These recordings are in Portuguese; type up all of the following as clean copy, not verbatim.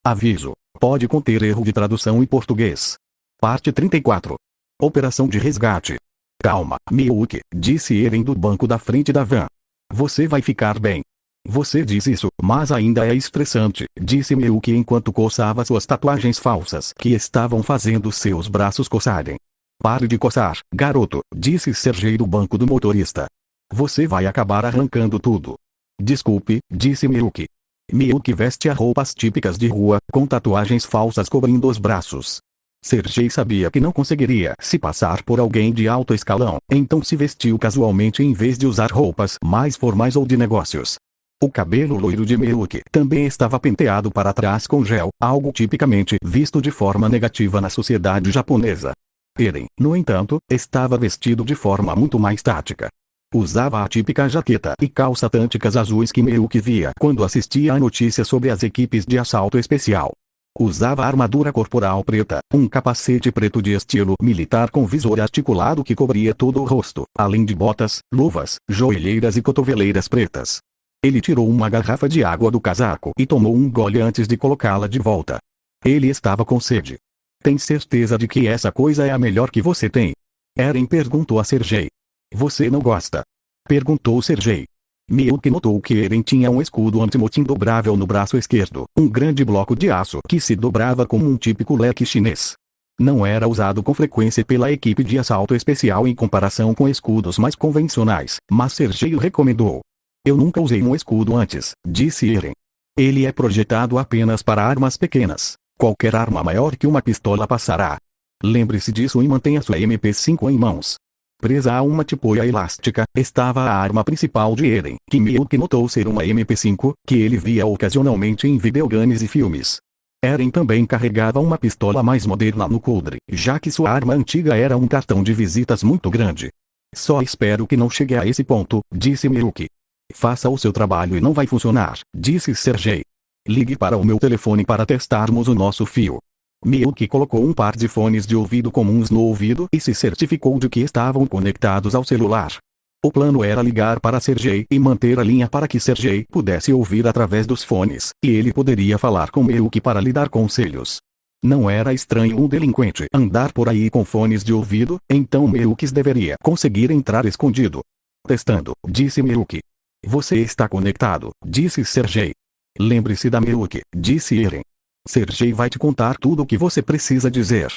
Aviso: pode conter erro de tradução em português. Parte 34. Operação de resgate. Calma, Miyuki, disse Eren do banco da frente da van. Você vai ficar bem. Você diz isso, mas ainda é estressante, disse Miyuki enquanto coçava suas tatuagens falsas que estavam fazendo seus braços coçarem. Pare de coçar, garoto, disse Sergei do banco do motorista. Você vai acabar arrancando tudo. Desculpe, disse Miyuki. Miyuki vestia roupas típicas de rua, com tatuagens falsas cobrindo os braços. Sergei sabia que não conseguiria se passar por alguém de alto escalão, então se vestiu casualmente em vez de usar roupas mais formais ou de negócios. O cabelo loiro de Miyuki também estava penteado para trás com gel, algo tipicamente visto de forma negativa na sociedade japonesa. Eren, no entanto, estava vestido de forma muito mais tática. Usava a típica jaqueta e calça tânticas azuis que Miyuki via quando assistia a notícias sobre as equipes de assalto especial. Usava armadura corporal preta, um capacete preto de estilo militar com visor articulado que cobria todo o rosto, além de botas, luvas, joelheiras e cotoveleiras pretas. Ele tirou uma garrafa de água do casaco e tomou um gole antes de colocá-la de volta. Ele estava com sede. Tem certeza de que essa coisa é a melhor que você tem? Eren perguntou a Sergei. Você não gosta? Perguntou Sergei. Miyuki notou que Eren tinha um escudo antimotim dobrável no braço esquerdo, um grande bloco de aço que se dobrava como um típico leque chinês. Não era usado com frequência pela equipe de assalto especial em comparação com escudos mais convencionais, mas Sergei o recomendou. Eu nunca usei um escudo antes, disse Eren. Ele é projetado apenas para armas pequenas. Qualquer arma maior que uma pistola passará. Lembre-se disso e mantenha sua MP5 em mãos. Presa a uma tipoia elástica, estava a arma principal de Eren, que Miyuki notou ser uma MP5, que ele via ocasionalmente em videogames e filmes. Eren também carregava uma pistola mais moderna no coldre, já que sua arma antiga era um cartão de visitas muito grande. Só espero que não chegue a esse ponto, disse Miyuki. Faça o seu trabalho e não vai funcionar, disse Sergei. Ligue para o meu telefone para testarmos o nosso fio. Miyuki colocou um par de fones de ouvido comuns no ouvido e se certificou de que estavam conectados ao celular. O plano era ligar para Sergei e manter a linha para que Sergei pudesse ouvir através dos fones, e ele poderia falar com Miyuki para lhe dar conselhos. Não era estranho um delinquente andar por aí com fones de ouvido, então Miyuki deveria conseguir entrar escondido. Testando, disse Miyuki. Você está conectado, disse Sergei. Lembre-se da Miyuki, disse Eren. Sergei vai te contar tudo o que você precisa dizer.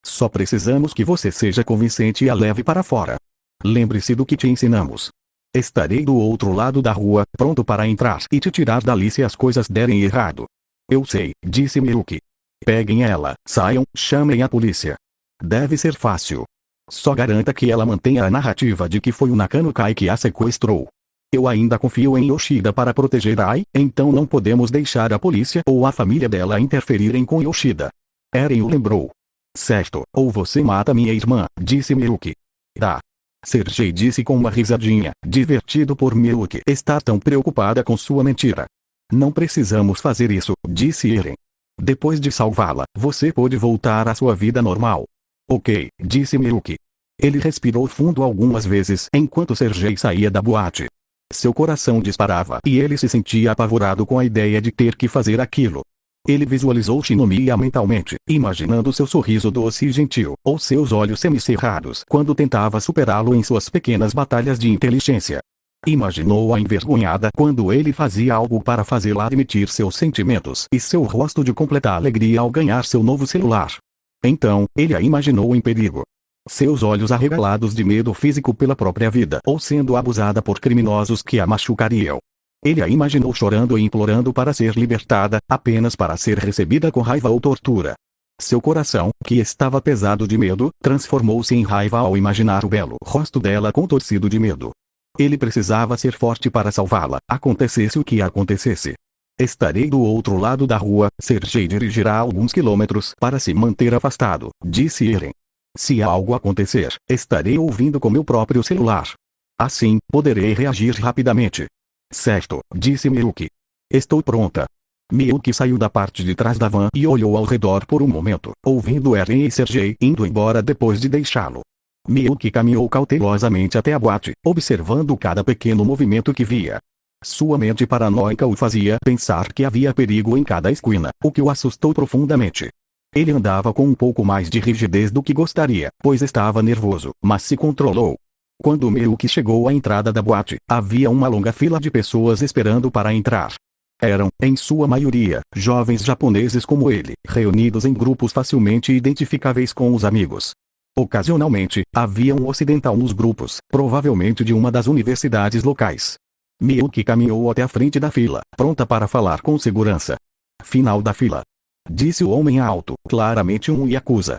Só precisamos que você seja convincente e a leve para fora. Lembre-se do que te ensinamos. Estarei do outro lado da rua, pronto para entrar e te tirar dali se as coisas derem errado. Eu sei, disse Miyuki. Peguem ela, saiam, chamem a polícia. Deve ser fácil. Só garanta que ela mantenha a narrativa de que foi o Nakano Kai que a sequestrou. Eu ainda confio em Yoshida para proteger Ai, então não podemos deixar a polícia ou a família dela interferirem com Yoshida. Eren o lembrou. Certo, ou você mata minha irmã, disse Miyuki. Tá. Sergei disse com uma risadinha, divertido por Miyuki estar tão preocupada com sua mentira. Não precisamos fazer isso, disse Eren. Depois de salvá-la, você pode voltar à sua vida normal. Ok, disse Miyuki. Ele respirou fundo algumas vezes enquanto Sergei saía da boate. Seu coração disparava e ele se sentia apavorado com a ideia de ter que fazer aquilo. Ele visualizou Shinomiya mentalmente, imaginando seu sorriso doce e gentil, ou seus olhos semicerrados quando tentava superá-lo em suas pequenas batalhas de inteligência. Imaginou-a envergonhada quando ele fazia algo para fazê-la admitir seus sentimentos e seu rosto de completa alegria ao ganhar seu novo celular. Então, ele a imaginou em perigo. Seus olhos arregalados de medo físico pela própria vida ou sendo abusada por criminosos que a machucariam. Ele a imaginou chorando e implorando para ser libertada, apenas para ser recebida com raiva ou tortura. Seu coração, que estava pesado de medo, transformou-se em raiva ao imaginar o belo rosto dela contorcido de medo. Ele precisava ser forte para salvá-la, acontecesse o que acontecesse. Estarei do outro lado da rua, Sergei dirigirá alguns quilômetros para se manter afastado, disse Eren. Se algo acontecer, estarei ouvindo com meu próprio celular. Assim, poderei reagir rapidamente. Certo, disse Miyuki. Estou pronta. Miyuki saiu da parte de trás da van e olhou ao redor por um momento, ouvindo Eren e Sergei indo embora depois de deixá-lo. Miyuki caminhou cautelosamente até a boate, observando cada pequeno movimento que via. Sua mente paranoica o fazia pensar que havia perigo em cada esquina, o que o assustou profundamente. Ele andava com um pouco mais de rigidez do que gostaria, pois estava nervoso, mas se controlou. Quando Miyuki chegou à entrada da boate, havia uma longa fila de pessoas esperando para entrar. Eram, em sua maioria, jovens japoneses como ele, reunidos em grupos facilmente identificáveis com os amigos. Ocasionalmente, havia um ocidental nos grupos, provavelmente de uma das universidades locais. Miyuki caminhou até a frente da fila, pronta para falar com segurança. Final da fila. Disse o homem alto, claramente um yakuza.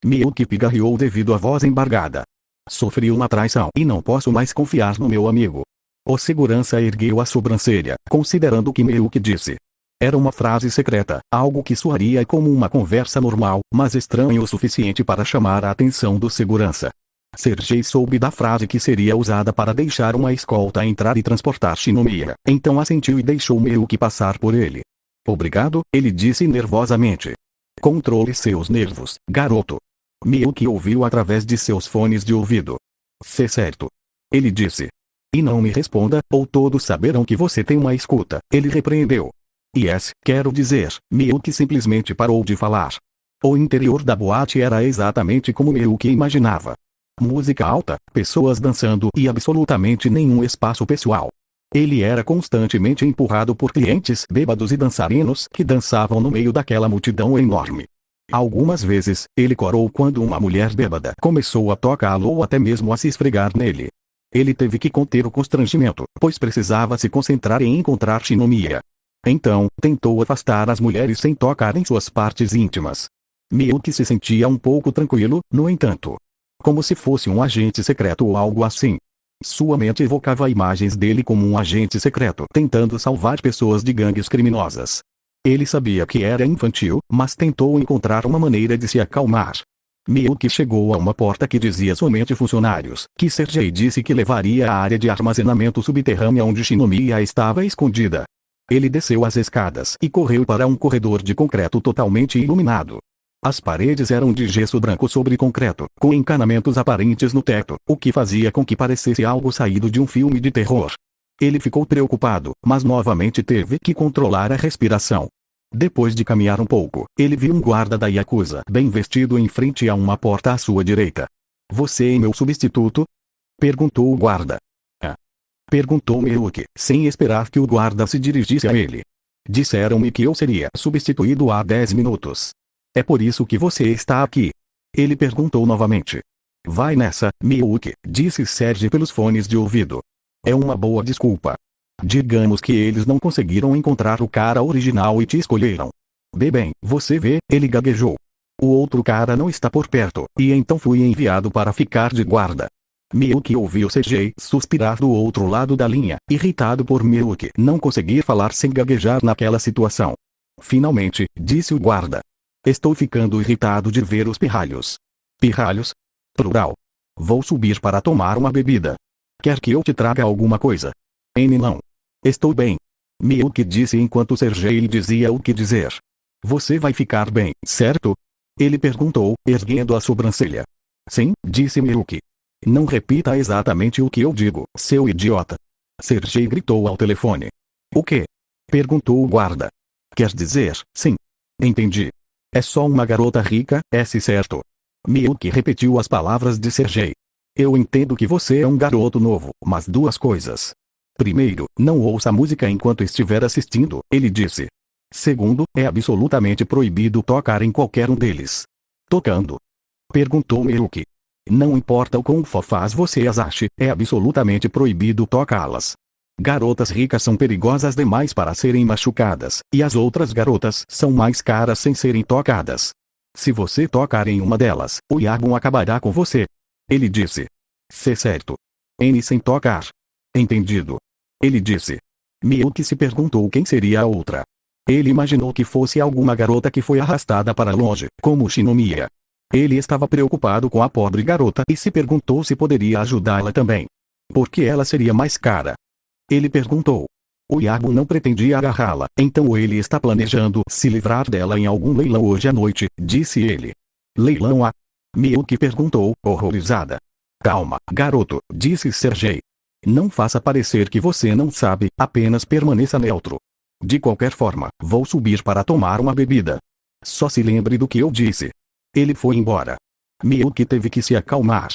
Miyuki pigarreou devido à voz embargada. Sofri uma traição e não posso mais confiar no meu amigo. O segurança ergueu a sobrancelha, considerando o que Miyuki disse. Era uma frase secreta, algo que soaria como uma conversa normal, mas estranho o suficiente para chamar a atenção do segurança. Sergei soube da frase que seria usada para deixar uma escolta entrar e transportar Shinomiya, então assentiu e deixou Miyuki passar por ele. Obrigado, ele disse nervosamente. Controle seus nervos, garoto. Miyuki ouviu através de seus fones de ouvido. Certo. Ele disse. E não me responda, ou todos saberão que você tem uma escuta, ele repreendeu. Quero dizer, Miyuki simplesmente parou de falar. O interior da boate era exatamente como Miyuki imaginava. Música alta, pessoas dançando e absolutamente nenhum espaço pessoal. Ele era constantemente empurrado por clientes bêbados e dançarinos que dançavam no meio daquela multidão enorme. Algumas vezes, ele corou quando uma mulher bêbada começou a tocá-lo ou até mesmo a se esfregar nele. Ele teve que conter o constrangimento, pois precisava se concentrar em encontrar Shinomiya. Então, tentou afastar as mulheres sem tocar em suas partes íntimas. Miyuki se sentia um pouco tranquilo, no entanto. Como se fosse um agente secreto ou algo assim. Sua mente evocava imagens dele como um agente secreto tentando salvar pessoas de gangues criminosas. Ele sabia que era infantil, mas tentou encontrar uma maneira de se acalmar. Miyuki chegou a uma porta que dizia somente funcionários, que Sergei disse que levaria à área de armazenamento subterrânea onde Shinomiya estava escondida. Ele desceu as escadas e correu para um corredor de concreto totalmente iluminado. As paredes eram de gesso branco sobre concreto, com encanamentos aparentes no teto, o que fazia com que parecesse algo saído de um filme de terror. Ele ficou preocupado, mas novamente teve que controlar a respiração. Depois de caminhar um pouco, ele viu um guarda da Yakuza bem vestido em frente a uma porta à sua direita. Você é meu substituto? Perguntou o guarda. Perguntou Miyuki, sem esperar que o guarda se dirigisse a ele. Disseram-me que eu seria substituído há 10 minutos. É por isso que você está aqui? Ele perguntou novamente. Vai nessa, Miyuki, disse Sergei pelos fones de ouvido. É uma boa desculpa. Digamos que eles não conseguiram encontrar o cara original e te escolheram. Bem, você vê, ele gaguejou. O outro cara não está por perto, e então fui enviado para ficar de guarda. Miyuki ouviu Sergei suspirar do outro lado da linha, irritado por Miyuki não conseguir falar sem gaguejar naquela situação. Finalmente, disse o guarda. Estou ficando irritado de ver os pirralhos. Pirralhos? Plural. Vou subir para tomar uma bebida. Quer que eu te traga alguma coisa? Não. Estou bem. Miyuki disse enquanto Sergei lhe dizia o que dizer. Você vai ficar bem, certo? Ele perguntou, erguendo a sobrancelha. Sim, disse Miyuki. Não repita exatamente o que eu digo, seu idiota. Sergei gritou ao telefone. O quê? Perguntou o guarda. Quer dizer, sim. Entendi. É só uma garota rica, certo? Miyuki repetiu as palavras de Sergei. Eu entendo que você é um garoto novo, mas duas coisas. Primeiro, não ouça música enquanto estiver assistindo, ele disse. Segundo, é absolutamente proibido tocar em qualquer um deles. Tocando? Perguntou Miyuki. Não importa o quão fofás você as ache, é absolutamente proibido tocá-las. Garotas ricas são perigosas demais para serem machucadas, e as outras garotas são mais caras sem serem tocadas. Se você tocar em uma delas, o Yagun acabará com você. Ele disse. Certo. Sem tocar. Entendido. Ele disse. Miyuki se perguntou quem seria a outra. Ele imaginou que fosse alguma garota que foi arrastada para longe, como Shinomiya. Ele estava preocupado com a pobre garota e se perguntou se poderia ajudá-la também. Por que ela seria mais cara? Ele perguntou. O Yagun não pretendia agarrá-la, então ele está planejando se livrar dela em algum leilão hoje à noite, disse ele. Leilão a? Miyuki perguntou, horrorizada. Calma, garoto, disse Sergei. Não faça parecer que você não sabe, apenas permaneça neutro. De qualquer forma, vou subir para tomar uma bebida. Só se lembre do que eu disse. Ele foi embora. Miyuki teve que se acalmar.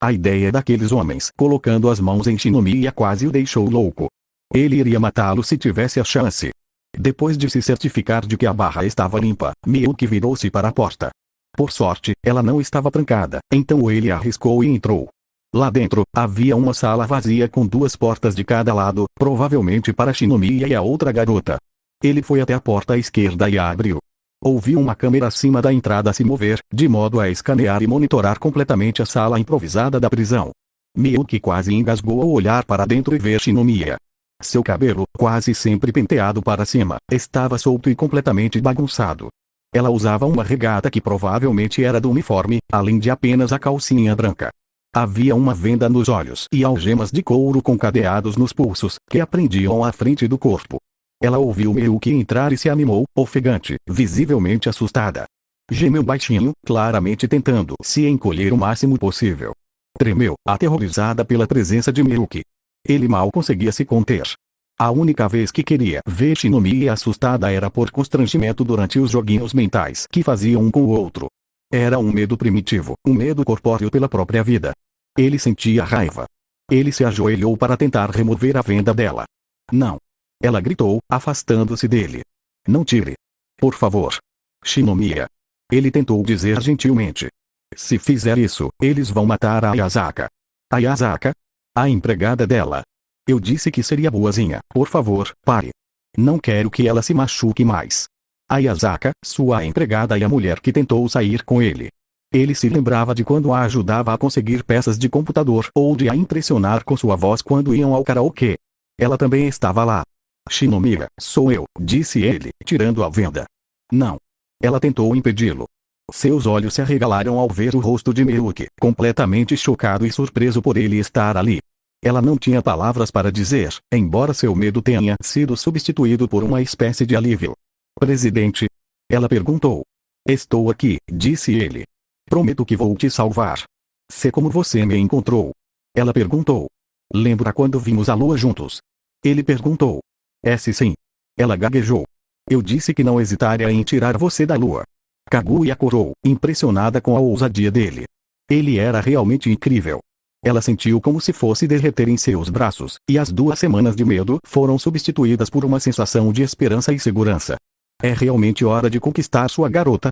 A ideia daqueles homens colocando as mãos em Shinomiya quase o deixou louco. Ele iria matá-lo se tivesse a chance. Depois de se certificar de que a barra estava limpa, Miyuki virou-se para a porta. Por sorte, ela não estava trancada, então ele arriscou e entrou. Lá dentro, havia uma sala vazia com 2 portas de cada lado, provavelmente para Shinomiya e a outra garota. Ele foi até a porta à esquerda e a abriu. Ouviu uma câmera acima da entrada se mover, de modo a escanear e monitorar completamente a sala improvisada da prisão. Miyuki quase engasgou ao olhar para dentro e ver Shinomiya. Seu cabelo, quase sempre penteado para cima, estava solto e completamente bagunçado. Ela usava uma regata que provavelmente era do uniforme, além de apenas a calcinha branca. Havia uma venda nos olhos e algemas de couro com cadeados nos pulsos, que a prendiam à frente do corpo. Ela ouviu Miyuki entrar e se animou, ofegante, visivelmente assustada. Gemeu baixinho, claramente tentando se encolher o máximo possível. Tremeu, aterrorizada pela presença de Miyuki. Ele mal conseguia se conter. A única vez que queria ver Shinomiya assustada era por constrangimento durante os joguinhos mentais que faziam um com o outro. Era um medo primitivo, um medo corpóreo pela própria vida. Ele sentia raiva. Ele se ajoelhou para tentar remover a venda dela. Não. Ela gritou, afastando-se dele. Não tire. Por favor. Shinomiya. Ele tentou dizer gentilmente. Se fizer isso, eles vão matar a Ayazaka. Ayazaka? A empregada dela. Eu disse que seria boazinha. Por favor, pare. Não quero que ela se machuque mais. Ayazaka, sua empregada e a mulher que tentou sair com ele. Ele se lembrava de quando a ajudava a conseguir peças de computador ou de a impressionar com sua voz quando iam ao karaokê. Ela também estava lá. Shinomiya, sou eu, disse ele, tirando a venda. Não. Ela tentou impedi-lo. Seus olhos se arregalaram ao ver o rosto de Miyuki, completamente chocado e surpreso por ele estar ali. Ela não tinha palavras para dizer, embora seu medo tenha sido substituído por uma espécie de alívio. Presidente? Ela perguntou. Estou aqui, disse ele. Prometo que vou te salvar. Sei como você me encontrou. Ela perguntou. Lembra quando vimos a lua juntos? Ele perguntou. Sim. Ela gaguejou. Eu disse que não hesitaria em tirar você da lua. Kaguya corou, impressionada com a ousadia dele. Ele era realmente incrível. Ela sentiu como se fosse derreter em seus braços, e as 2 semanas de medo foram substituídas por uma sensação de esperança e segurança. É realmente hora de conquistar sua garota?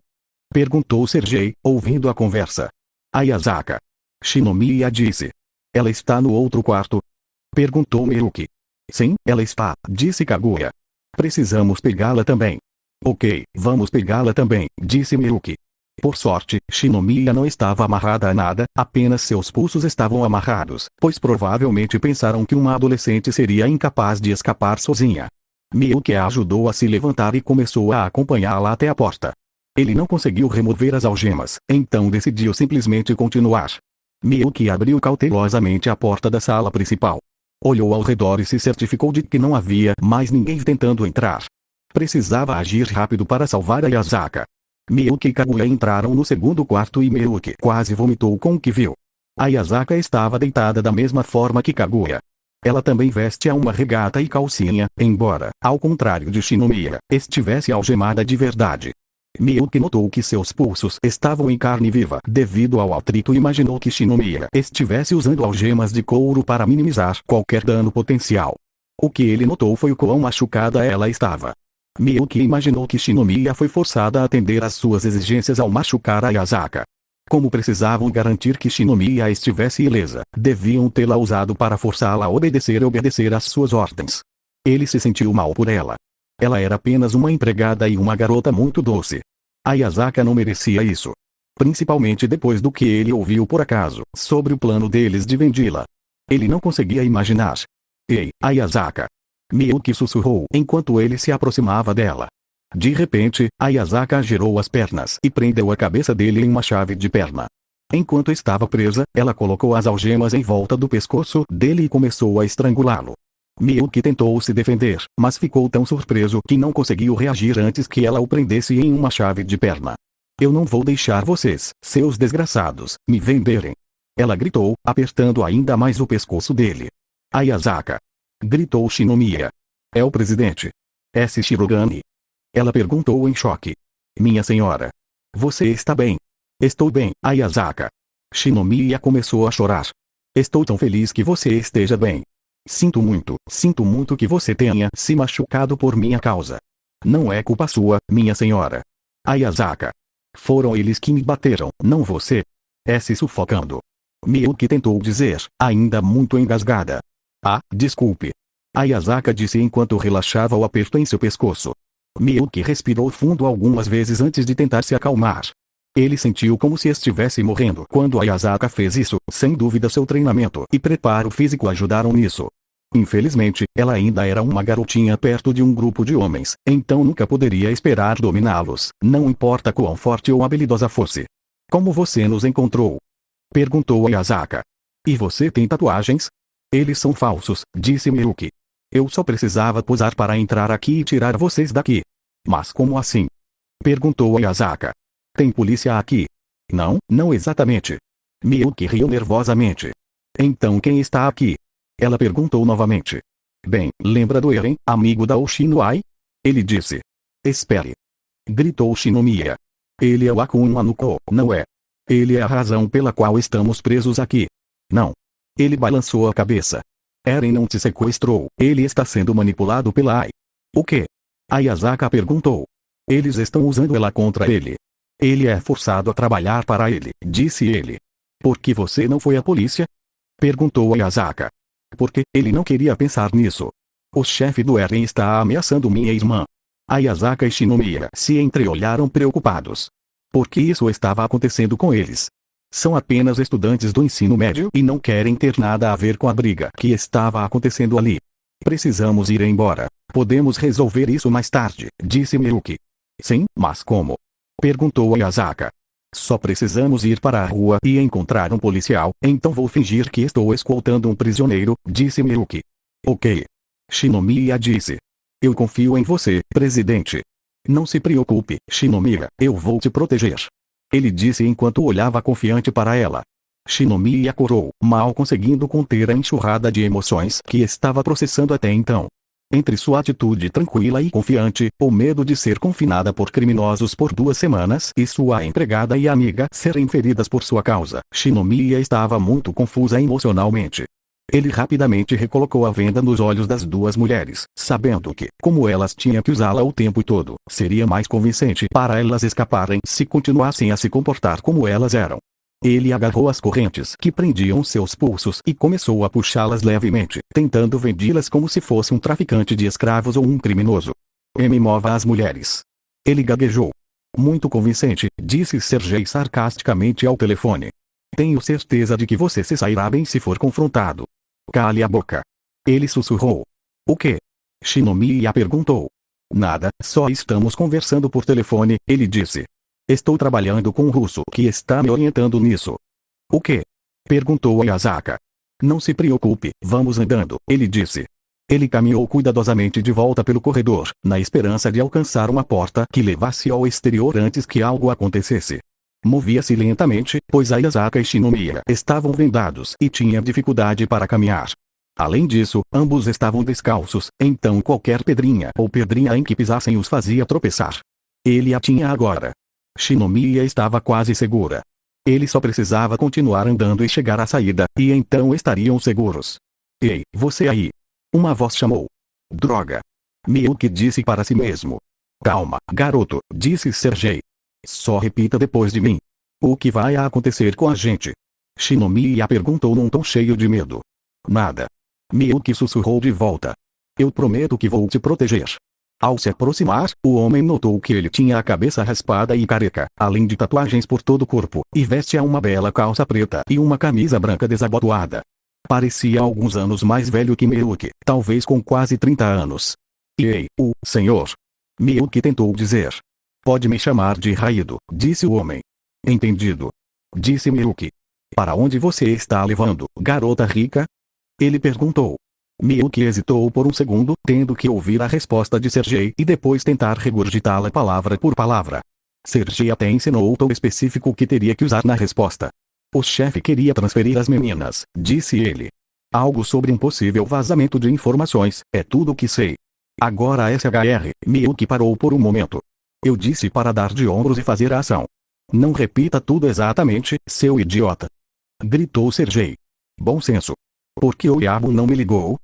Perguntou Sergei, ouvindo a conversa. Ayazaka. Shinomiya disse. Ela está no outro quarto? Perguntou Miyuki. Sim, ela está, disse Kaguya. Precisamos pegá-la também. Ok, vamos pegá-la também, disse Miyuki. Por sorte, Shinomiya não estava amarrada a nada, apenas seus pulsos estavam amarrados, pois provavelmente pensaram que uma adolescente seria incapaz de escapar sozinha. Miyuki a ajudou a se levantar e começou a acompanhá-la até a porta. Ele não conseguiu remover as algemas, então decidiu simplesmente continuar. Miyuki abriu cautelosamente a porta da sala principal. Olhou ao redor e se certificou de que não havia mais ninguém tentando entrar. Precisava agir rápido para salvar a Ayazaka. Miyuki e Kaguya entraram no segundo quarto e Miyuki quase vomitou com o que viu. Ayazaka estava deitada da mesma forma que Kaguya. Ela também vestia uma regata e calcinha, embora, ao contrário de Shinomiya, estivesse algemada de verdade. Miyuki notou que seus pulsos estavam em carne viva devido ao atrito e imaginou que Shinomiya estivesse usando algemas de couro para minimizar qualquer dano potencial. O que ele notou foi o quão machucada ela estava. Miyuki imaginou que Shinomiya foi forçada a atender às suas exigências ao machucar a Ayazaka. Como precisavam garantir que Shinomiya estivesse ilesa, deviam tê-la usado para forçá-la a obedecer às suas ordens. Ele se sentiu mal por ela. Ela era apenas uma empregada e uma garota muito doce. A Ayazaka não merecia isso. Principalmente depois do que ele ouviu por acaso, sobre o plano deles de vendi-la. Ele não conseguia imaginar. Ei, Ayazaka! Miyuki sussurrou enquanto ele se aproximava dela. De repente, Ayazaka girou as pernas e prendeu a cabeça dele em uma chave de perna. Enquanto estava presa, ela colocou as algemas em volta do pescoço dele e começou a estrangulá-lo. Miyuki tentou se defender, mas ficou tão surpreso que não conseguiu reagir antes que ela o prendesse em uma chave de perna. Eu não vou deixar vocês, seus desgraçados, me venderem. Ela gritou, apertando ainda mais o pescoço dele. Ayazaka! Gritou Shinomiya. É o presidente. S. Shirogane. Ela perguntou em choque. Minha senhora. Você está bem? Estou bem, Ayazaka. Shinomiya começou a chorar. Estou tão feliz que você esteja bem. Sinto muito que você tenha se machucado por minha causa. Não é culpa sua, minha senhora. Ayazaka. Foram eles que me bateram, não você. S. Sufocando. Miyuki tentou dizer, ainda muito engasgada. Ah, desculpe. Ayazaka disse enquanto relaxava o aperto em seu pescoço. Miyuki respirou fundo algumas vezes antes de tentar se acalmar. Ele sentiu como se estivesse morrendo quando Ayazaka fez isso. Sem dúvida seu treinamento e preparo físico ajudaram nisso. Infelizmente, ela ainda era uma garotinha perto de um grupo de homens, então nunca poderia esperar dominá-los, não importa quão forte ou habilidosa fosse. Como você nos encontrou? Perguntou Ayazaka. E você tem tatuagens? Eles são falsos, disse Miyuki. Eu só precisava posar para entrar aqui e tirar vocês daqui. Mas como assim? Perguntou Ayazaka. Tem polícia aqui? Não, não exatamente. Miyuki riu nervosamente. Então quem está aqui? Ela perguntou novamente. Bem, lembra do Eren, amigo da Oshinuai? Ele disse. Espere. Gritou Shinomiya. Ele é o Akuma no Ko, não é? Ele é a razão pela qual estamos presos aqui. Não. Ele balançou a cabeça. Eren não te sequestrou, ele está sendo manipulado pela Ai. O quê? Ayazaka perguntou. Eles estão usando ela contra ele. Ele é forçado a trabalhar para ele, disse ele. Por que você não foi à polícia? Perguntou Ayazaka. Porque ele não queria pensar nisso. O chefe do Eren está ameaçando minha irmã. Ayazaka e Shinomiya se entreolharam preocupados. Por que isso estava acontecendo com eles? São apenas estudantes do ensino médio e não querem ter nada a ver com a briga que estava acontecendo ali. Precisamos ir embora. Podemos resolver isso mais tarde, disse Miyuki. Sim, mas como? Perguntou Ayazaka. Só precisamos ir para a rua e encontrar um policial, então vou fingir que estou escoltando um prisioneiro, disse Miyuki. Ok. Shinomiya disse. Eu confio em você, presidente. Não se preocupe, Shinomiya, eu vou te proteger. Ele disse enquanto olhava confiante para ela. Shinomiya corou, mal conseguindo conter a enxurrada de emoções que estava processando até então. Entre sua atitude tranquila e confiante, o medo de ser confinada por criminosos por 2 semanas e sua empregada e amiga serem feridas por sua causa, Shinomiya estava muito confusa emocionalmente. Ele rapidamente recolocou a venda nos olhos das 2 mulheres, sabendo que, como elas tinham que usá-la o tempo todo, seria mais convincente para elas escaparem se continuassem a se comportar como elas eram. Ele agarrou as correntes que prendiam seus pulsos e começou a puxá-las levemente, tentando vendê-las como se fosse um traficante de escravos ou um criminoso. Me mova as mulheres. Ele gaguejou. Muito convincente, disse Sergei sarcasticamente ao telefone. Tenho certeza de que você se sairá bem se for confrontado. Cale a boca. Ele sussurrou. O quê? Shinomiya perguntou. Nada, só estamos conversando por telefone, ele disse. Estou trabalhando com um russo que está me orientando nisso. O quê? Perguntou Ayazaka. Não se preocupe, vamos andando, ele disse. Ele caminhou cuidadosamente de volta pelo corredor, na esperança de alcançar uma porta que levasse ao exterior antes que algo acontecesse. Movia-se lentamente, pois Ayazaka e Shinomiya estavam vendados e tinha dificuldade para caminhar. Além disso, ambos estavam descalços, então qualquer pedrinha ou pedrinha em que pisassem os fazia tropeçar. Ele a tinha agora. Shinomiya estava quase segura. Ele só precisava continuar andando e chegar à saída, e então estariam seguros. Ei, você aí! Uma voz chamou. Droga! Miyuki disse para si mesmo. Calma, garoto, disse Sergei. Só repita depois de mim. O que vai acontecer com a gente? Shinomiya perguntou num tom cheio de medo. Nada. Miyuki sussurrou de volta. Eu prometo que vou te proteger. Ao se aproximar, o homem notou que ele tinha a cabeça raspada e careca, além de tatuagens por todo o corpo, e vestia uma bela calça preta e uma camisa branca desabotoada. Parecia alguns anos mais velho que Miyuki, talvez com quase 30 anos. Ei, o senhor. Miyuki tentou dizer. Pode me chamar de Raido, disse o homem. Entendido. Disse Miyuki. Para onde você está levando, garota rica? Ele perguntou. Miyuki hesitou por um segundo, tendo que ouvir a resposta de Sergei e depois tentar regurgitá-la palavra por palavra. Sergei até ensinou o tom específico que teria que usar na resposta. O chefe queria transferir as meninas, disse ele. Algo sobre um possível vazamento de informações, é tudo o que sei. Agora SHR, Miyuki parou por um momento. Eu disse para dar de ombros e fazer a ação. Não repita tudo exatamente, seu idiota. Gritou Sergei. Bom senso. Por que o diabo não me ligou?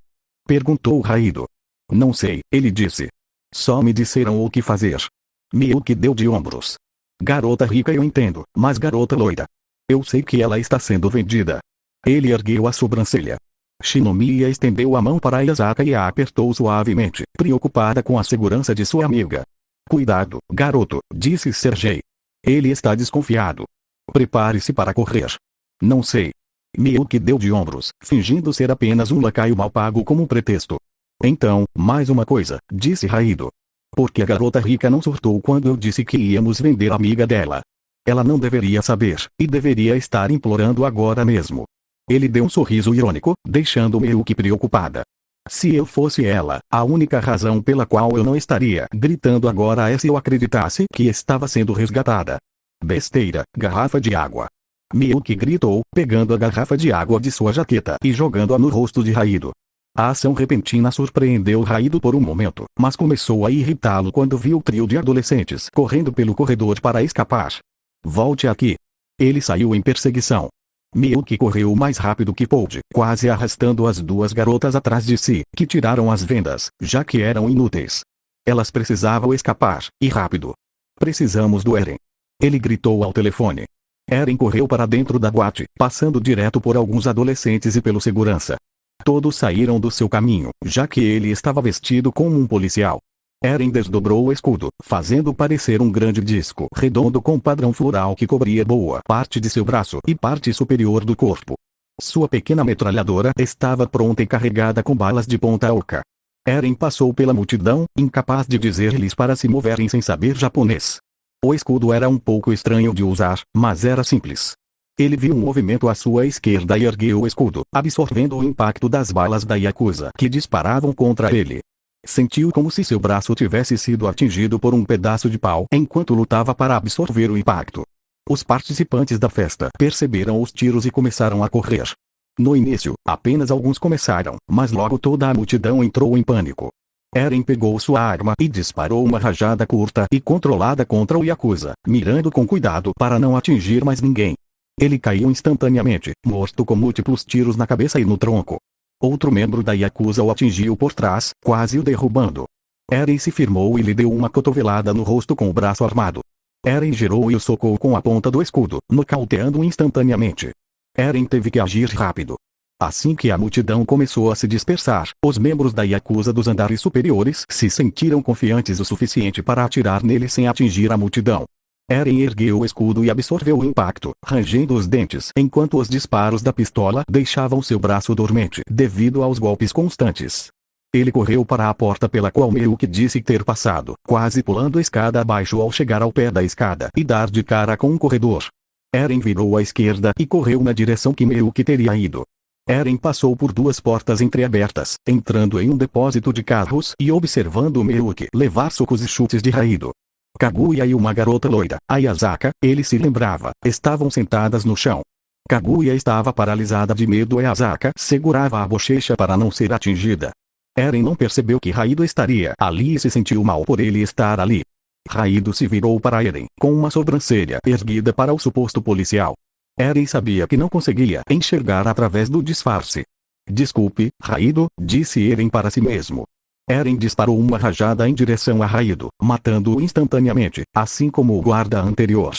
Perguntou Raido. Não sei, ele disse. Só me disseram o que fazer. Miyuki deu de ombros. Garota rica eu entendo, mas garota loira. Eu sei que ela está sendo vendida. Ele ergueu a sobrancelha. Shinomiya estendeu a mão para Ayazaka e a apertou suavemente, preocupada com a segurança de sua amiga. Cuidado, garoto, disse Sergei. Ele está desconfiado. Prepare-se para correr. Não sei. Miyuki deu de ombros, fingindo ser apenas um lacaio mal pago como pretexto. Então, mais uma coisa, disse Raido. Porque a garota rica não surtou quando eu disse que íamos vender a amiga dela. Ela não deveria saber, e deveria estar implorando agora mesmo. Ele deu um sorriso irônico, deixando Miyuki preocupada. Se eu fosse ela, a única razão pela qual eu não estaria gritando agora é se eu acreditasse que estava sendo resgatada. Besteira, garrafa de água. Miyuki gritou, pegando a garrafa de água de sua jaqueta e jogando-a no rosto de Raido. A ação repentina surpreendeu Raido por um momento, mas começou a irritá-lo quando viu o trio de adolescentes correndo pelo corredor para escapar. Volte aqui. Ele saiu em perseguição. Miyuki correu o mais rápido que pôde, quase arrastando as duas garotas atrás de si, que tiraram as vendas, já que eram inúteis. Elas precisavam escapar, e rápido. Precisamos do Eren. Ele gritou ao telefone. Eren correu para dentro da boate, passando direto por alguns adolescentes e pelo segurança. Todos saíram do seu caminho, já que ele estava vestido como um policial. Eren desdobrou o escudo, fazendo parecer um grande disco redondo com padrão floral que cobria boa parte de seu braço e parte superior do corpo. Sua pequena metralhadora estava pronta e carregada com balas de ponta oca. Eren passou pela multidão, incapaz de dizer-lhes para se moverem sem saber japonês. O escudo era um pouco estranho de usar, mas era simples. Ele viu um movimento à sua esquerda e ergueu o escudo, absorvendo o impacto das balas da Yakuza que disparavam contra ele. Sentiu como se seu braço tivesse sido atingido por um pedaço de pau enquanto lutava para absorver o impacto. Os participantes da festa perceberam os tiros e começaram a correr. No início, apenas alguns começaram, mas logo toda a multidão entrou em pânico. Eren pegou sua arma e disparou uma rajada curta e controlada contra o Yakuza, mirando com cuidado para não atingir mais ninguém. Ele caiu instantaneamente, morto com múltiplos tiros na cabeça e no tronco. Outro membro da Yakuza o atingiu por trás, quase o derrubando. Eren se firmou e lhe deu uma cotovelada no rosto com o braço armado. Eren girou e o socou com a ponta do escudo, nocauteando-o instantaneamente. Eren teve que agir rápido. Assim que a multidão começou a se dispersar, os membros da Yakuza dos andares superiores se sentiram confiantes o suficiente para atirar nele sem atingir a multidão. Eren ergueu o escudo e absorveu o impacto, rangendo os dentes enquanto os disparos da pistola deixavam seu braço dormente devido aos golpes constantes. Ele correu para a porta pela qual Miyuki disse ter passado, quase pulando a escada abaixo ao chegar ao pé da escada e dar de cara com um corredor. Eren virou à esquerda e correu na direção que Miyuki teria ido. Eren passou por duas portas entreabertas, entrando em um depósito de carros e observando Miyuki levar socos e chutes de Raido. Kaguya e uma garota loira, Ayazaka, ele se lembrava, estavam sentadas no chão. Kaguya estava paralisada de medo e Ayazaka segurava a bochecha para não ser atingida. Eren não percebeu que Raido estaria ali e se sentiu mal por ele estar ali. Raido se virou para Eren, com uma sobrancelha erguida para o suposto policial. Eren sabia que não conseguia enxergar através do disfarce. Desculpe, Raido, disse Eren para si mesmo. Eren disparou uma rajada em direção a Raido, matando-o instantaneamente, assim como o guarda anterior.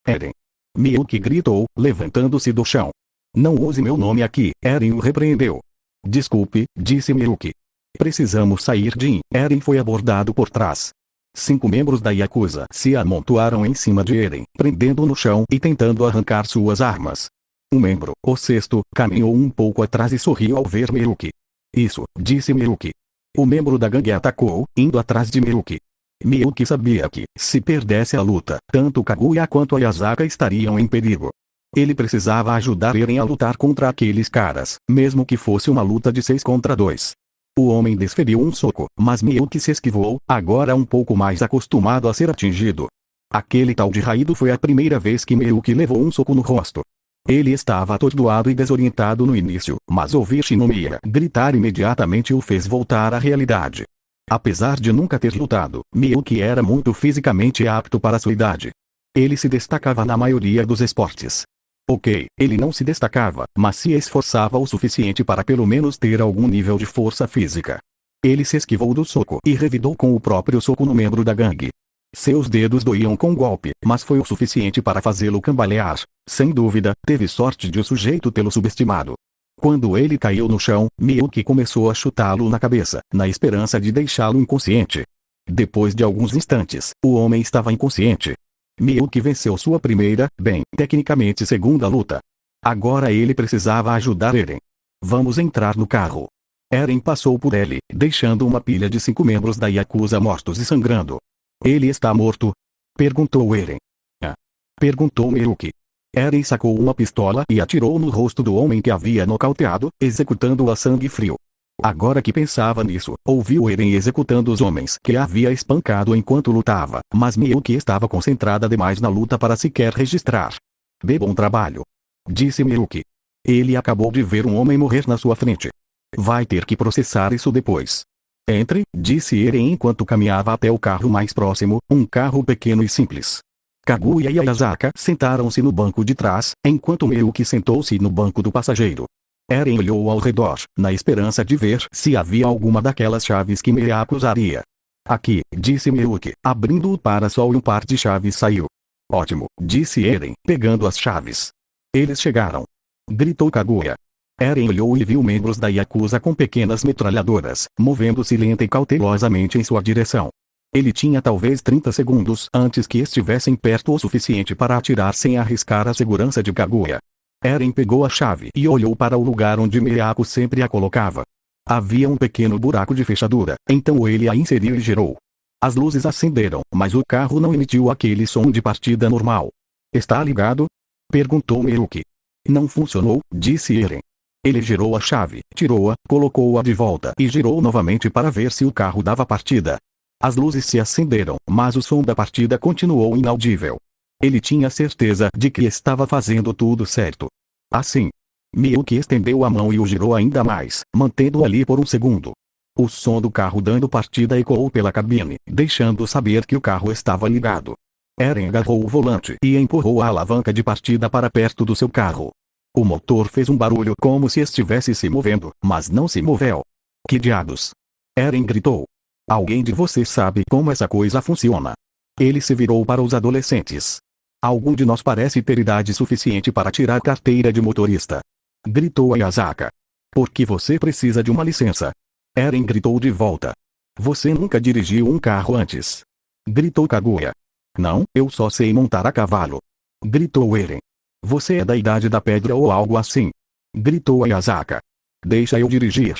Eren. Miyuki gritou, levantando-se do chão. Não use meu nome aqui, Eren o repreendeu. Desculpe, disse Miyuki. Precisamos sair de Eren foi abordado por trás. 5 membros da Yakuza se amontoaram em cima de Eren, prendendo-o no chão e tentando arrancar suas armas. Um membro, o sexto, caminhou um pouco atrás e sorriu ao ver Miyuki. Isso, disse Miyuki. O membro da gangue atacou, indo atrás de Miyuki. Miyuki sabia que, se perdesse a luta, tanto Kaguya quanto Ayazaka estariam em perigo. Ele precisava ajudar Eren a lutar contra aqueles caras, mesmo que fosse uma luta de 6 contra 2. O homem desferiu um soco, mas Miyuki se esquivou, agora um pouco mais acostumado a ser atingido. Aquele tal de Raido foi a primeira vez que Miyuki levou um soco no rosto. Ele estava atordoado e desorientado no início, mas ouvir Shinomiya gritar imediatamente o fez voltar à realidade. Apesar de nunca ter lutado, Miyuki era muito fisicamente apto para sua idade. Ele se destacava na maioria dos esportes. Ok, ele não se destacava, mas se esforçava o suficiente para pelo menos ter algum nível de força física. Ele se esquivou do soco e revidou com o próprio soco no membro da gangue. Seus dedos doíam com o golpe, mas foi o suficiente para fazê-lo cambalear. Sem dúvida, teve sorte de o sujeito tê-lo subestimado. Quando ele caiu no chão, Miyuki começou a chutá-lo na cabeça, na esperança de deixá-lo inconsciente. Depois de alguns instantes, o homem estava inconsciente. Miyuki venceu sua primeira, tecnicamente segunda luta. Agora ele precisava ajudar Eren. Vamos entrar no carro. Eren passou por ele, deixando uma pilha de 5 membros da Yakuza mortos e sangrando. Ele está morto? Perguntou Eren. Perguntou Miyuki. Eren sacou uma pistola e atirou no rosto do homem que havia nocauteado, executando-o a sangue frio. Agora que pensava nisso, ouviu Eren executando os homens que havia espancado enquanto lutava, mas Miyuki estava concentrada demais na luta para sequer registrar. Bom trabalho, disse Miyuki. Ele acabou de ver um homem morrer na sua frente. Vai ter que processar isso depois. Entre, disse Eren enquanto caminhava até o carro mais próximo, um carro pequeno e simples. Kaguya e Ayazaka sentaram-se no banco de trás, enquanto Miyuki sentou-se no banco do passageiro. Eren olhou ao redor, na esperança de ver se havia alguma daquelas chaves que Miyako usaria. Aqui, disse Miyuki, abrindo o para-sol e um par de chaves saiu. Ótimo, disse Eren, pegando as chaves. Eles chegaram. Gritou Kaguya. Eren olhou e viu membros da Yakuza com pequenas metralhadoras, movendo-se lenta e cautelosamente em sua direção. Ele tinha talvez 30 segundos antes que estivessem perto o suficiente para atirar sem arriscar a segurança de Kaguya. Eren pegou a chave e olhou para o lugar onde Miyako sempre a colocava. Havia um pequeno buraco de fechadura, então ele a inseriu e girou. As luzes acenderam, mas o carro não emitiu aquele som de partida normal. Está ligado? Perguntou Miyuki. Não funcionou, disse Eren. Ele girou a chave, tirou-a, colocou-a de volta e girou novamente para ver se o carro dava partida. As luzes se acenderam, mas o som da partida continuou inaudível. Ele tinha certeza de que estava fazendo tudo certo. Assim, Miyuki estendeu a mão e o girou ainda mais, mantendo-o ali por um segundo. O som do carro dando partida ecoou pela cabine, deixando saber que o carro estava ligado. Eren agarrou o volante e empurrou a alavanca de partida para perto do seu carro. O motor fez um barulho como se estivesse se movendo, mas não se moveu. Que diabos? Eren gritou. Alguém de vocês sabe como essa coisa funciona? Ele se virou para os adolescentes. Algum de nós parece ter idade suficiente para tirar carteira de motorista. Gritou Ayazaka. Por que você precisa de uma licença? Eren gritou de volta. Você nunca dirigiu um carro antes. Gritou Kaguya. Não, eu só sei montar a cavalo. Gritou Eren. Você é da idade da pedra ou algo assim. Gritou Ayazaka. Deixa eu dirigir.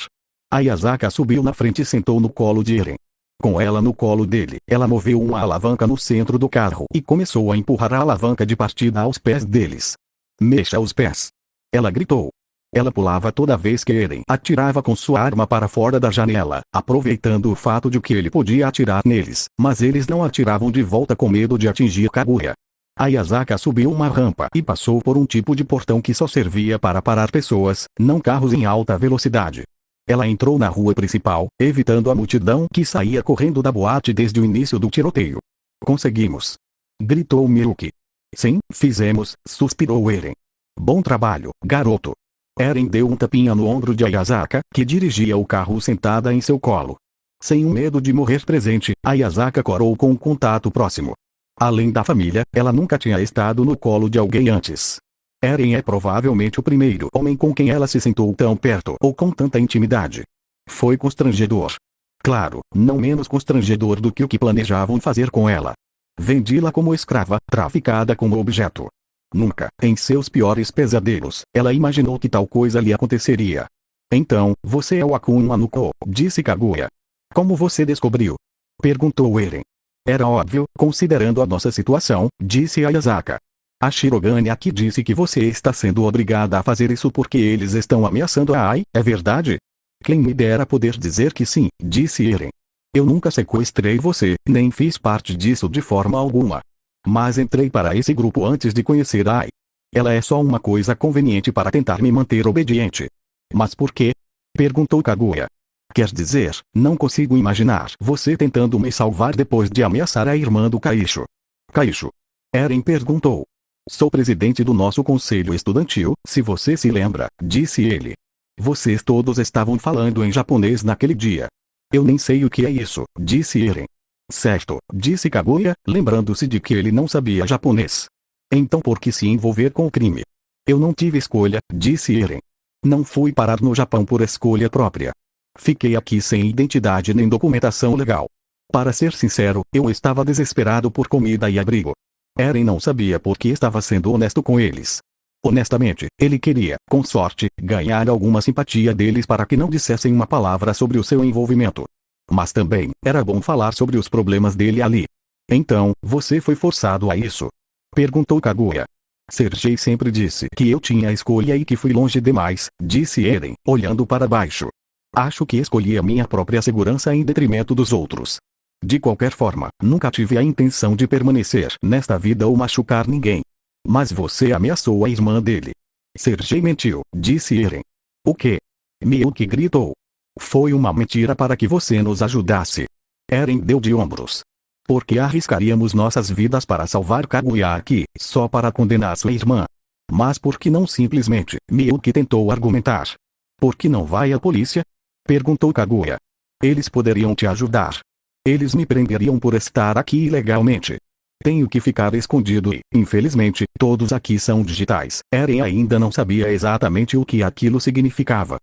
Ayazaka subiu na frente e sentou no colo de Eren. Com ela no colo dele, ela moveu uma alavanca no centro do carro e começou a empurrar a alavanca de partida aos pés deles. Mexa os pés. Ela gritou. Ela pulava toda vez que Eren atirava com sua arma para fora da janela, aproveitando o fato de que ele podia atirar neles, mas eles não atiravam de volta com medo de atingir Kaguya. Ayazaka subiu uma rampa e passou por um tipo de portão que só servia para parar pessoas, não carros em alta velocidade. Ela entrou na rua principal, evitando a multidão que saía correndo da boate desde o início do tiroteio. Conseguimos! Gritou Miyuki. Sim, fizemos, suspirou Eren. Bom trabalho, garoto. Eren deu um tapinha no ombro de Ayazaka, que dirigia o carro sentada em seu colo. Sem um medo de morrer presente, Ayazaka corou com um contato próximo. Além da família, ela nunca tinha estado no colo de alguém antes. Eren é provavelmente o primeiro homem com quem ela se sentou tão perto ou com tanta intimidade. Foi constrangedor. Claro, não menos constrangedor do que o que planejavam fazer com ela. Vendi-la como escrava, traficada como objeto. Nunca, em seus piores pesadelos, ela imaginou que tal coisa lhe aconteceria. Então, você é o Akuma no Ko, disse Kaguya. Como você descobriu? Perguntou Eren. Era óbvio, considerando a nossa situação, disse Ayazaka. A Shirogane aqui disse que você está sendo obrigada a fazer isso porque eles estão ameaçando a Ai, é verdade? Quem me dera poder dizer que sim, disse Eren. Eu nunca sequestrei você, nem fiz parte disso de forma alguma. Mas entrei para esse grupo antes de conhecer a Ai. Ela é só uma coisa conveniente para tentar me manter obediente. Mas por quê? Perguntou Kaguya. Quer dizer, não consigo imaginar você tentando me salvar depois de ameaçar a irmã do Kaisho. Kaisho? Eren perguntou. Sou presidente do nosso conselho estudantil, se você se lembra, disse ele. Vocês todos estavam falando em japonês naquele dia. Eu nem sei o que é isso, disse Eren. Certo, disse Kaguya, lembrando-se de que ele não sabia japonês. Então por que se envolver com o crime? Eu não tive escolha, disse Eren. Não fui parar no Japão por escolha própria. Fiquei aqui sem identidade nem documentação legal. Para ser sincero, eu estava desesperado por comida e abrigo. Eren não sabia por que estava sendo honesto com eles. Honestamente, ele queria, com sorte, ganhar alguma simpatia deles para que não dissessem uma palavra sobre o seu envolvimento. Mas também, era bom falar sobre os problemas dele ali. Então, você foi forçado a isso? Perguntou Kaguya. Sergei sempre disse que eu tinha a escolha e que fui longe demais, disse Eren, olhando para baixo. Acho que escolhi a minha própria segurança em detrimento dos outros. De qualquer forma, nunca tive a intenção de permanecer nesta vida ou machucar ninguém. Mas você ameaçou a irmã dele. Sergei mentiu, disse Eren. O quê? Miyuki gritou. Foi uma mentira para que você nos ajudasse. Eren deu de ombros. Por que arriscaríamos nossas vidas para salvar Kaguya aqui, só para condenar sua irmã? Mas por que não simplesmente, Miyuki tentou argumentar. Por que não vai à polícia? Perguntou Kaguya. Eles poderiam te ajudar. Eles me prenderiam por estar aqui ilegalmente. Tenho que ficar escondido e, infelizmente, todos aqui são digitais. Eren ainda não sabia exatamente o que aquilo significava.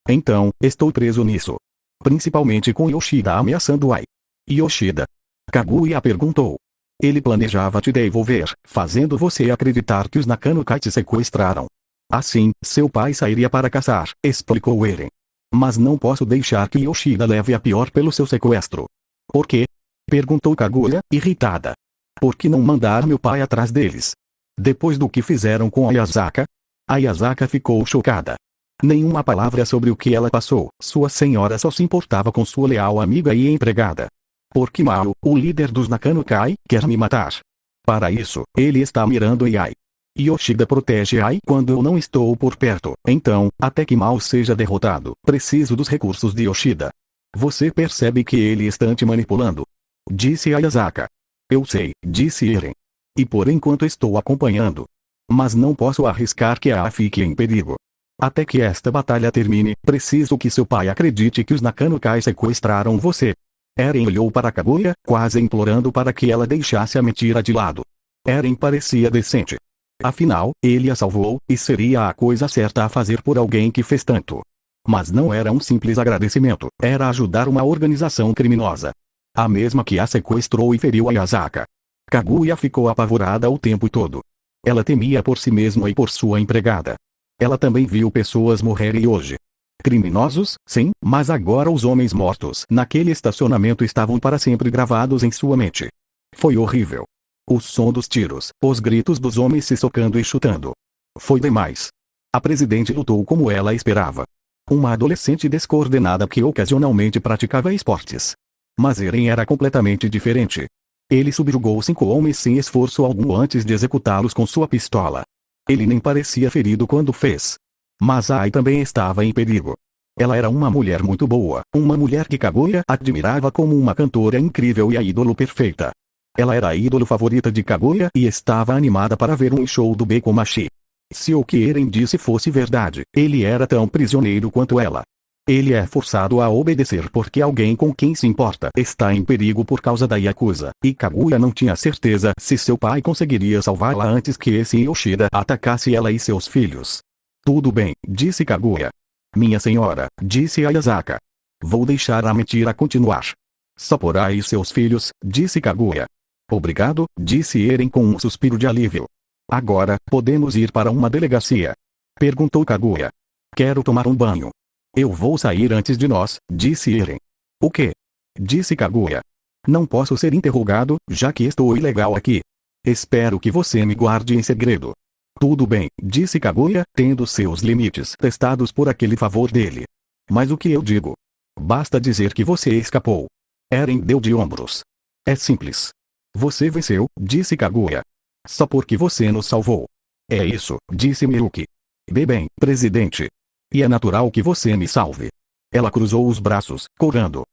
Então, estou preso nisso. Principalmente com Yoshida ameaçando Ai. Yoshida? Kaguya perguntou. Ele planejava te devolver, fazendo você acreditar que os Nakanokai te sequestraram. Assim, seu pai sairia para caçar, explicou Eren. Mas não posso deixar que Yoshida leve a pior pelo seu sequestro. Por quê? Perguntou Kaguya, irritada. Por que não mandar meu pai atrás deles? Depois do que fizeram com Ayazaka? Ayazaka ficou chocada. Nenhuma palavra sobre o que ela passou, sua senhora só se importava com sua leal amiga e empregada. Por que Mao, o líder dos Nakanokai, quer me matar? Para isso, ele está mirando em Ai. Yoshida protege Ai quando eu não estou por perto, então, até que Mao seja derrotado, preciso dos recursos de Yoshida. Você percebe que ele está te manipulando? Disse Ayazaka. Eu sei, disse Eren. E por enquanto estou acompanhando. Mas não posso arriscar que a Ai fique em perigo. Até que esta batalha termine, preciso que seu pai acredite que os Nakanokai sequestraram você. Eren olhou para Kaguya, quase implorando para que ela deixasse a mentira de lado. Eren parecia decente. Afinal, ele a salvou, e seria a coisa certa a fazer por alguém que fez tanto. Mas não era um simples agradecimento, era ajudar uma organização criminosa. A mesma que a sequestrou e feriu Ayazaka. Kaguya ficou apavorada o tempo todo. Ela temia por si mesma e por sua empregada. Ela também viu pessoas morrerem hoje. Criminosos, sim, mas agora os homens mortos naquele estacionamento estavam para sempre gravados em sua mente. Foi horrível. O som dos tiros, os gritos dos homens se socando e chutando. Foi demais. A presidente lutou como ela esperava. Uma adolescente descoordenada que ocasionalmente praticava esportes. Mas Eren era completamente diferente. Ele subjugou 5 homens sem esforço algum antes de executá-los com sua pistola. Ele nem parecia ferido quando fez. Mas Ai também estava em perigo. Ela era uma mulher muito boa, uma mulher que Kaguya admirava como uma cantora incrível e a ídolo perfeita. Ela era a ídolo favorita de Kaguya e estava animada para ver um show do Bekomachi. Se o que Eren disse fosse verdade, ele era tão prisioneiro quanto ela. Ele é forçado a obedecer porque alguém com quem se importa está em perigo por causa da Yakuza, e Kaguya não tinha certeza se seu pai conseguiria salvá-la antes que esse Yoshida atacasse ela e seus filhos. Tudo bem, disse Kaguya. Minha senhora, disse Ayazaka. Vou deixar a mentira continuar. Só por Ai e seus filhos, disse Kaguya. Obrigado, disse Eren com um suspiro de alívio. Agora, podemos ir para uma delegacia? Perguntou Kaguya. Quero tomar um banho. Eu vou sair antes de nós, disse Eren. O quê? Disse Kaguya. Não posso ser interrogado, já que estou ilegal aqui. Espero que você me guarde em segredo. Tudo bem, disse Kaguya, tendo seus limites testados por aquele favor dele. Mas o que eu digo? Basta dizer que você escapou. Eren deu de ombros. É simples. Você venceu, disse Kaguya. Só porque você nos salvou. É isso, disse Miyuki. Bem, presidente. E é natural que você me salve. Ela cruzou os braços, corando.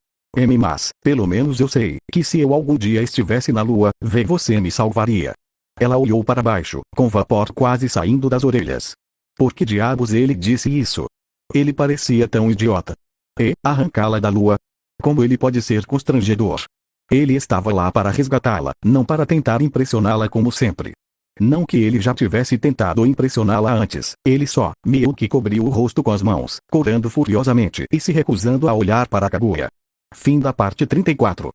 Mas, pelo menos eu sei, que se eu algum dia estivesse na lua, você me salvaria. Ela olhou para baixo, com vapor quase saindo das orelhas. Por que diabos ele disse isso? Ele parecia tão idiota. E, arrancá-la da lua? Como ele pode ser constrangedor? Ele estava lá para resgatá-la, não para tentar impressioná-la como sempre. Não que ele já tivesse tentado impressioná-la antes, ele só, Miyuki cobriu o rosto com as mãos, corando furiosamente e se recusando a olhar para Kaguya. Fim da parte 34.